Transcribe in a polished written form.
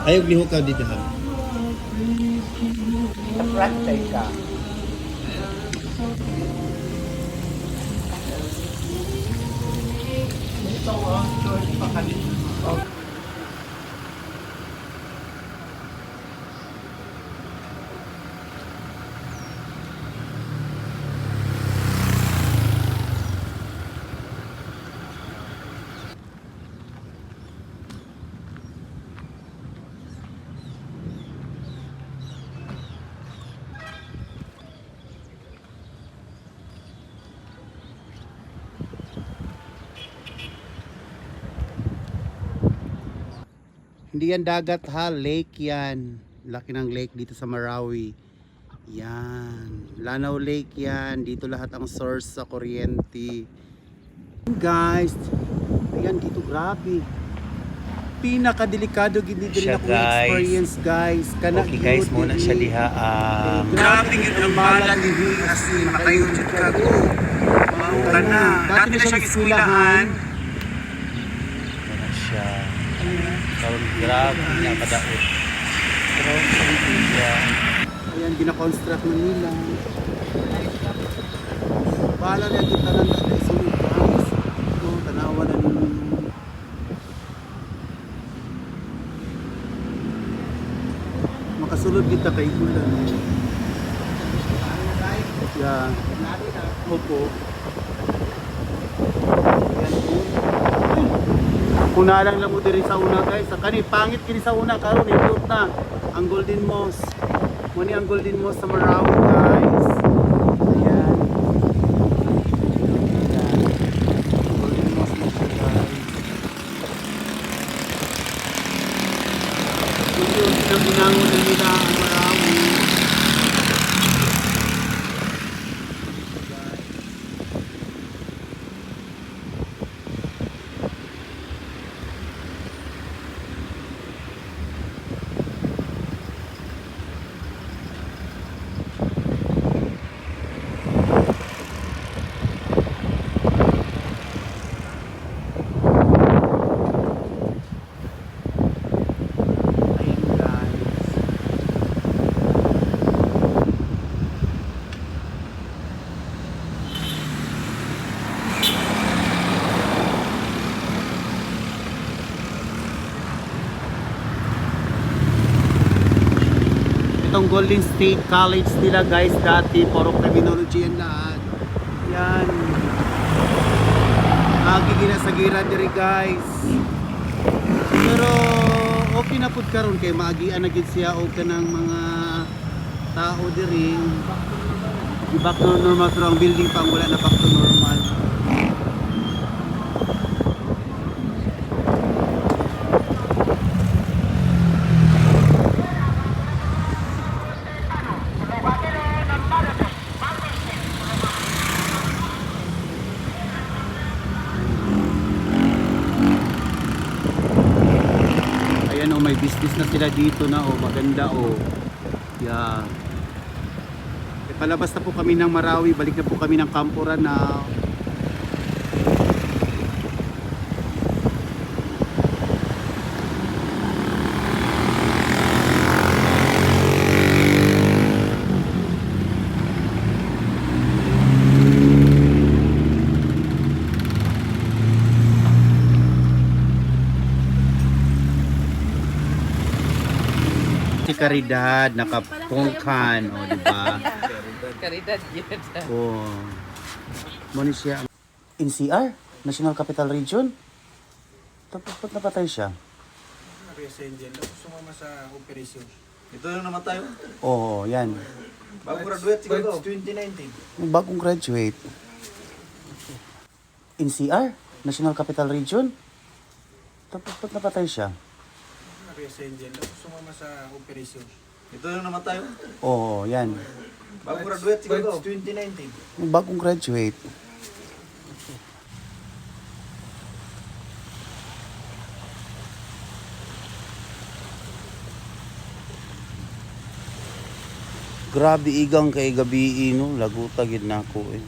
Ayog liho ka dito ha. Rantay ka. Ito ang short pakalit. Hindi yan dagat ha, lake yan. Laki ng lake dito sa Marawi. Yan, Lanao Lake yan. Dito lahat ang source sa kuryente. Guys, ayan dito grabe. Pinakadelikado gindi din Siya, ako experience guys. Kana Okay guys, yun, muna siya liha. Grabe yun ang balan ni Asin. Makayod ka ko. Mauka na. Dati na siyang eskwelahan. Muna siya. Karon grabe niya kadaot. Ayan, gina-construct na nila. Bahala na yung tanan na sunod guys. Ito, tanawa na ninyo. Makasulod kita kay Gulan. Yeah. Opo. Ayan po. Kung nalang lang mo diri sa una guys. Sa kani, pangit kini sa una. Karon ipot na. Ang Golden Moss. Muni ang Golden Moss sa Marawi guys. Ayan. Ayan. Golden Moss mo siya guys. Yung pinangunang na nila ang Marawi. Itong Golden State College nila guys dati, puro criminology yan lahat. Yan. Agi ginasagiran diri guys. Pero okay na pud karon kay maagian na gid siya og kanang mga tao diri. Back to normal pero ang building pa ang wala na back to normal. Ayan, may business na sila dito na maganda yeah. Palabas na po kami ng Marawi, balik na po kami ng Camporan na si Caridad nakapungkan, di ba? Caridad yun. Muna siya NCR, National Capital Region. Tapos napatay siya. Sumama sa operasyon. Ito na naman tayo. Yan. Bago graduate siguro. 2019. Yung bagong graduate. NCR, National Capital Region. Tapos napatay siya. Sumama sa operasyon. Ito na naman tayo. Yan. Bago graduate siguro. 2019. Yung bagong graduate. Grabe igang kay gabi no, laguta gid nako eh.